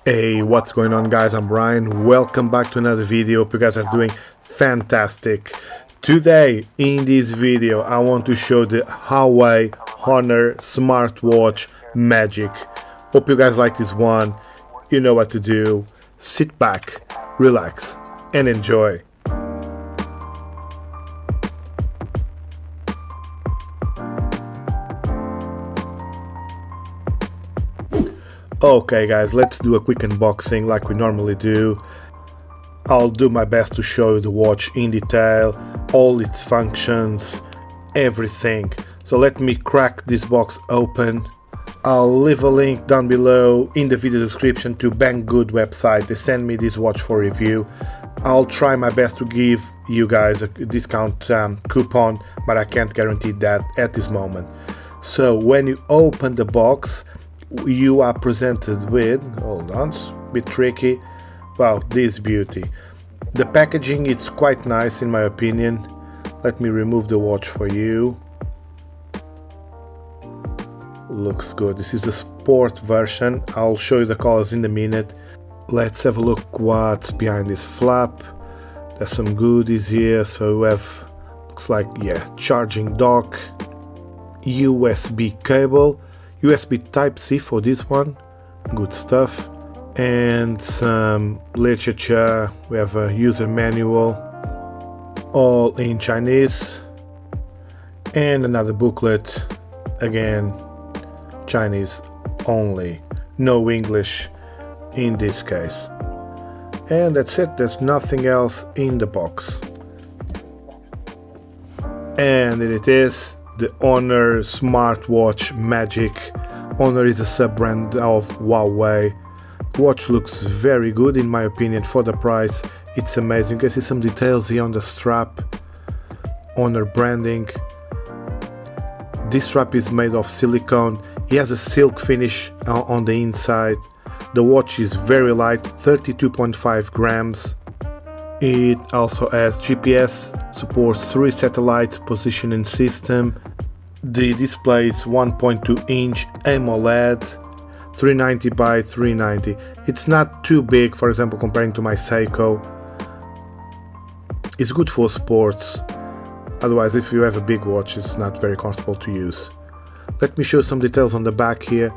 Hey, what's going on, guys? I'm Brian. Welcome back to another video. Hope you guys are doing fantastic. Today in this video I want to show the Huawei Honor smartwatch magic. Hope you guys like this one. You know what to do. Sit back, relax and enjoy. Okay guys, let's do a quick unboxing like we normally do. I'll do my best to show you the watch in detail, all its functions, everything. So let me crack this box open. I'll leave a link down below in the video description to Banggood website. They sent me this watch for review. I'll try my best to give you guys a discount coupon, but I can't guarantee that at this moment. So when you open the box, you are presented with, hold on, it's a bit tricky, wow, this beauty. The packaging, it's quite nice in my opinion. Let me remove the watch for you. Looks good. This is the sport version. I'll show you the colors in a minute. Let's have a look what's behind this flap. There's some goodies here. So we have, looks like, yeah, charging dock, USB cable, USB Type-C for this one, good stuff, and some literature. We have a user manual, all in Chinese, and another booklet, again Chinese only, no English in this case. And that's it, there's nothing else in the box. And it is the Honor smartwatch magic. Honor is a sub-brand of Huawei. The watch looks very good in my opinion for the price. It's amazing. You can see some details here on the strap. Honor branding. This strap is made of silicone. It has a silk finish on the inside. The watch is very light, 32.5 grams. It also has GPS, supports 3 satellites positioning system. The display is 1.2 inch AMOLED, 390 by 390. It's not too big, for example, comparing to my Seiko. It's good for sports. Otherwise, if you have a big watch, it's not very comfortable to use. Let me show some details on the back here.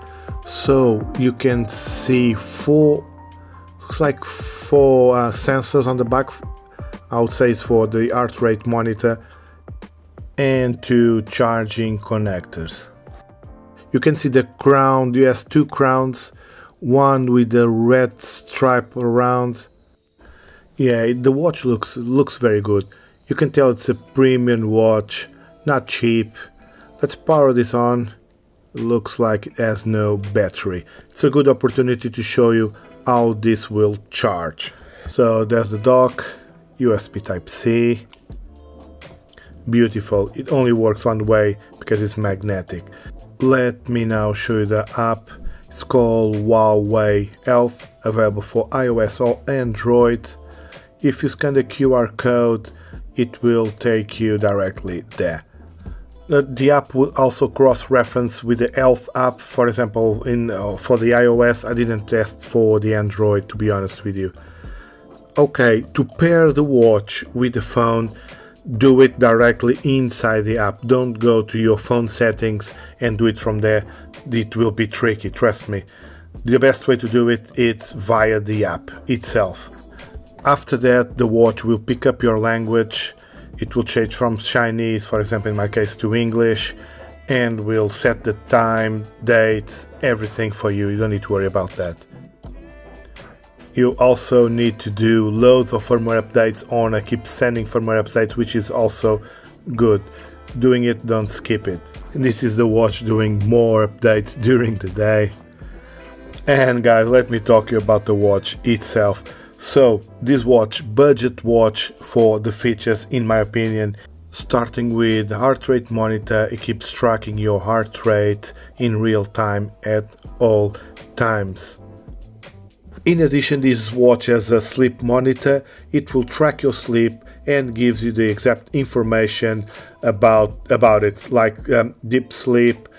So you can see looks like four sensors on the back. I would say it's for the heart rate monitor, and 2 charging connectors. You can see the crown. It has 2 crowns, one with the red stripe around. Yeah, the watch looks very good. You can tell it's a premium watch, not cheap. Let's power this on. It looks like it has no battery. It's a good opportunity to show you how this will charge. So there's the dock, USB Type-C. Beautiful. It only works one way because it's magnetic. Let me now show you the app. It's called Huawei Health, available for iOS or Android. If you scan the QR code, it will take you directly there. The app will also cross-reference with the Health app. For example, for the iOS, I didn't test for the Android, to be honest with you. Okay, to pair the watch with the phone, do it directly inside the app. Don't go to your phone settings and do it from there. It will be tricky, trust me. The best way to do it is via the app itself. After that, the watch will pick up your language. It will change from Chinese, for example in my case, to English, and will set the time, date, everything for you. You don't need to worry about that. You also need to do loads of firmware updates on. I keep sending firmware updates, which is also good. Doing it, don't skip it. And this is the watch doing more updates during the day. And guys, let me talk to you about the watch itself. So this watch, budget watch for the features in my opinion. Starting with the heart rate monitor, it keeps tracking your heart rate in real time at all times. In addition, this watch has a sleep monitor. It will track your sleep and gives you the exact information about it, like deep sleep,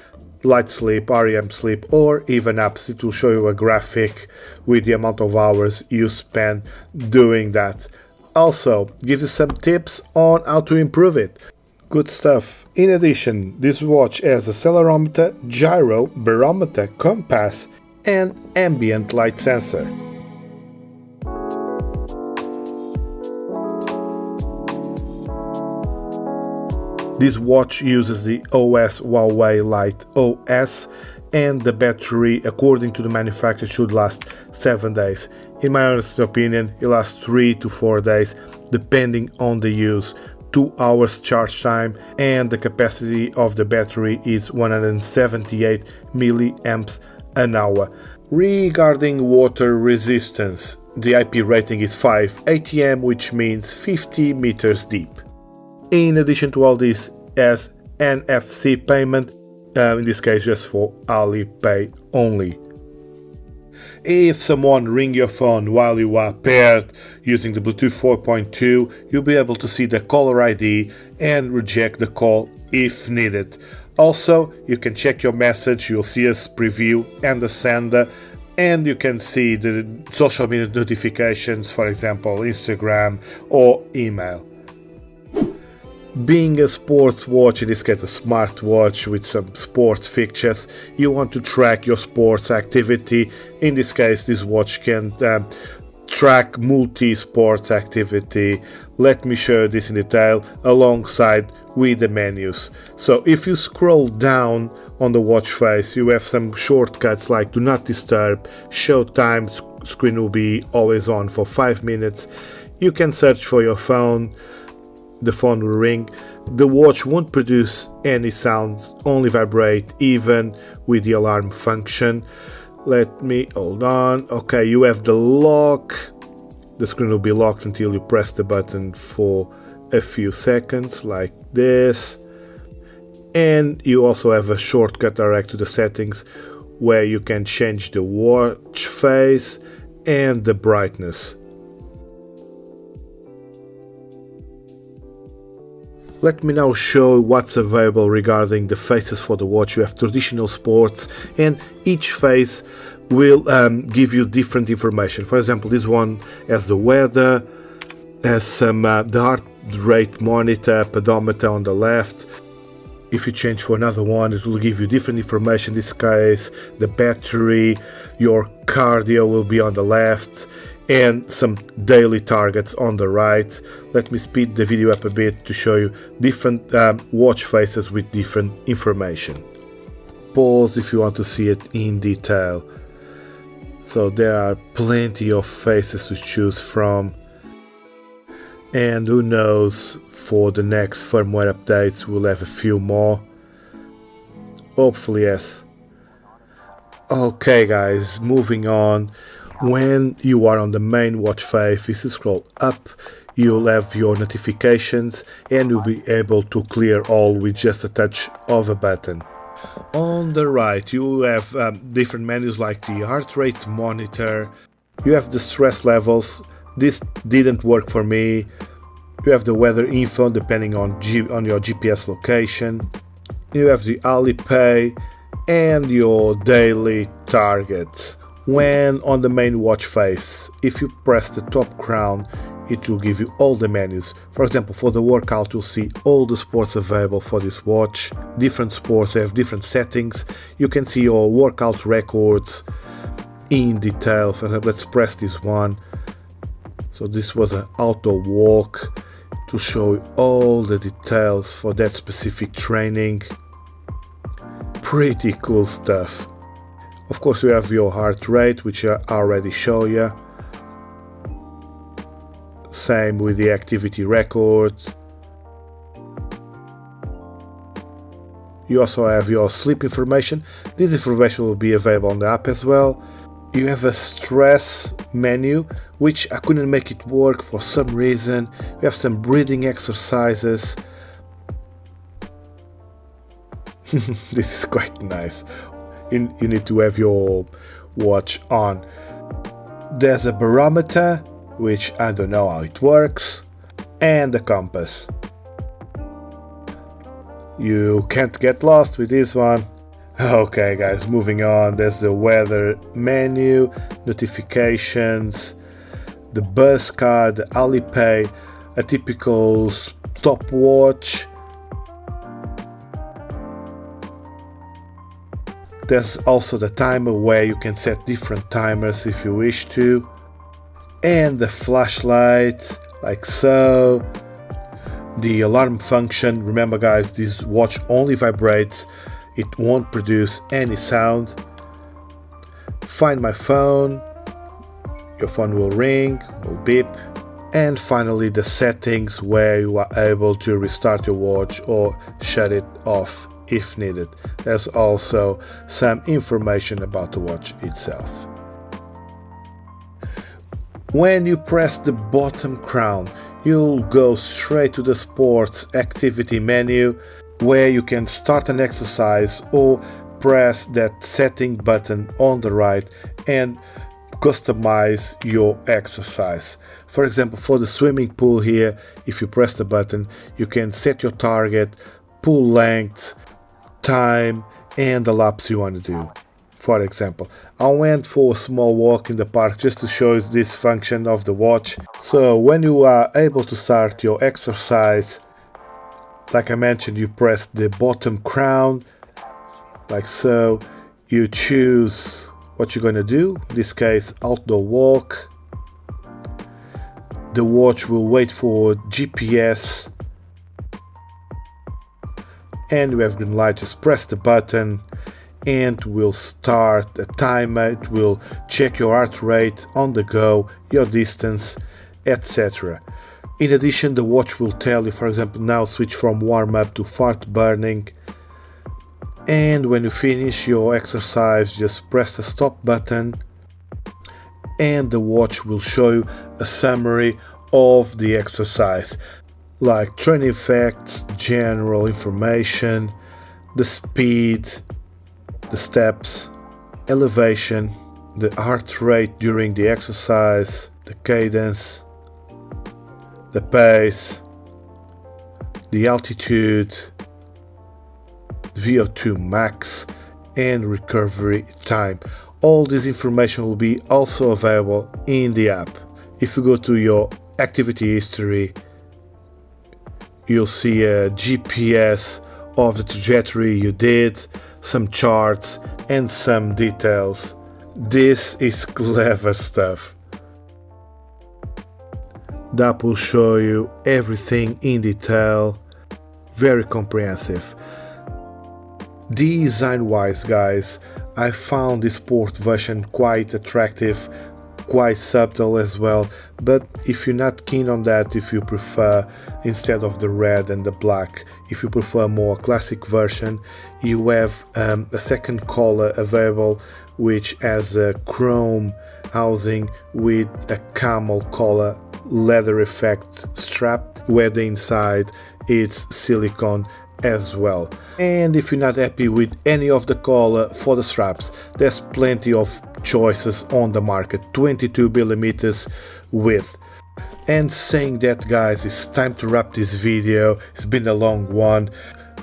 light sleep, REM sleep, or even apps. It will show you a graphic with the amount of hours you spend doing that. Also, gives you some tips on how to improve it. Good stuff. In addition, this watch has accelerometer, gyro, barometer, compass, and ambient light sensor. This watch uses the OS Huawei Lite OS, and the battery, according to the manufacturer, should last 7 days. In my honest opinion, it lasts 3 to 4 days, depending on the use. 2 hours charge time, and the capacity of the battery is 178 milliamps an hour. Regarding water resistance, the IP rating is 5 ATM, which means 50 meters deep. In addition to all this, as NFC payment, in this case just for Alipay only. If someone rings your phone while you are paired using the Bluetooth 4.2, you'll be able to see the caller ID and reject the call if needed. Also, you can check your message, you'll see a preview and the sender, and you can see the social media notifications, for example, Instagram or email. Being a sports watch, in this case a smartwatch with some sports fixtures, you want to track your sports activity. In this case, this watch can track multi-sports activity. Let me show you this in detail alongside with the menus. So if you scroll down on the watch face, you have some shortcuts like do not disturb, show time, screen will be always on for 5 minutes. You can search for your phone. The phone will ring. The watch won't produce any sounds, only vibrate, even with the alarm function. Let me hold on. Okay, you have the lock. The screen will be locked until you press the button for a few seconds, like this. And you also have a shortcut direct to the settings where you can change the watch face and the brightness. Let me now show what's available regarding the faces for the watch. You have traditional sports, and each face will give you different information. For example, this one has the weather, has some the heart rate monitor, pedometer on the left. If you change for another one, it will give you different information. In this case, the battery, your cardio will be on the left, and some daily targets on the right. Let me speed the video up a bit to show you different watch faces with different information. Pause if you want to see it in detail. So there are plenty of faces to choose from, and who knows, for the next firmware updates we'll have a few more. Hopefully, yes. Okay guys, moving on. When you are on the main watch face, if you scroll up, you'll have your notifications, and you'll be able to clear all with just a touch of a button. On the right, you have different menus like the heart rate monitor. You have the stress levels. This didn't work for me. You have the weather info depending on your GPS location. You have the Alipay and your daily targets. When on the main watch face, if you press the top crown, it will give you all the menus. For example, for the workout, you'll see all the sports available for this watch. Different sports have different settings. You can see your workout records in detail. For example, let's press this one. So this was an auto walk to show you all the details for that specific training. Pretty cool stuff. Of course, you have your heart rate, which I already show you. Same with the activity records. You also have your sleep information. This information will be available on the app as well. You have a stress menu, which I couldn't make it work for some reason. You have some breathing exercises. This is quite nice. You need to have your watch on. There's a barometer, which I don't know how it works, and a compass. You can't get lost with this one. Okay guys, moving on, there's the weather menu, notifications, the bus card, the Alipay, a typical stopwatch. There's also the timer where you can set different timers if you wish to, and the flashlight like so. The alarm function, remember guys, this watch only vibrates, it won't produce any sound. Find my phone, your phone will ring, will beep. And finally the settings where you are able to restart your watch or shut it off if needed. There's also some information about the watch itself. When you press the bottom crown, you'll go straight to the sports activity menu where you can start an exercise or press that setting button on the right and customize your exercise. For example, for the swimming pool here, if you press the button, you can set your target, pool length, time, and the laps you want to do. For example, I went for a small walk in the park just to show you this function of the watch. So when you are able to start your exercise, like I mentioned, you press the bottom crown, like so. You choose what you're going to do, in this case outdoor walk. The watch will wait for GPS, and we have green light. Just press the button and we'll start a timer. It will check your heart rate on the go, your distance, etc. In addition, the watch will tell you, for example, now switch from warm up to fart burning. And when you finish your exercise, just press the stop button and the watch will show you a summary of the exercise, like training facts, general information, the speed, the steps, elevation, the heart rate during the exercise, the cadence, the pace, the altitude, VO2 max, and recovery time. All this information will be also available in the app. If you go to your activity history, you'll see a GPS of the trajectory you did, some charts, and some details. This is clever stuff. The app will show you everything in detail, very comprehensive. Design-wise, guys, I found the sport version quite attractive, quite subtle as well, but if you're not keen on that, if you prefer, instead of the red and the black, if you prefer a more classic version, you have a second collar available which has a chrome housing with a camel collar leather effect strap, where the inside it's silicone as well. And if you're not happy with any of the collar for the straps, there's plenty of choices on the market, 22mm width. And saying that, guys, it's time to wrap this video. It's been a long one.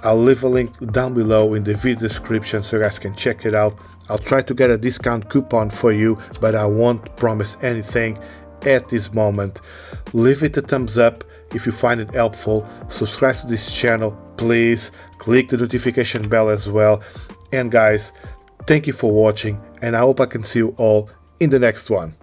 I'll leave a link down below in the video description so you guys can check it out. I'll try to get a discount coupon for you, but I won't promise anything at this moment. Leave it a thumbs up if you find it helpful. Subscribe to this channel, please. Click the notification bell as well. And guys, thank you for watching, and I hope I can see you all in the next one.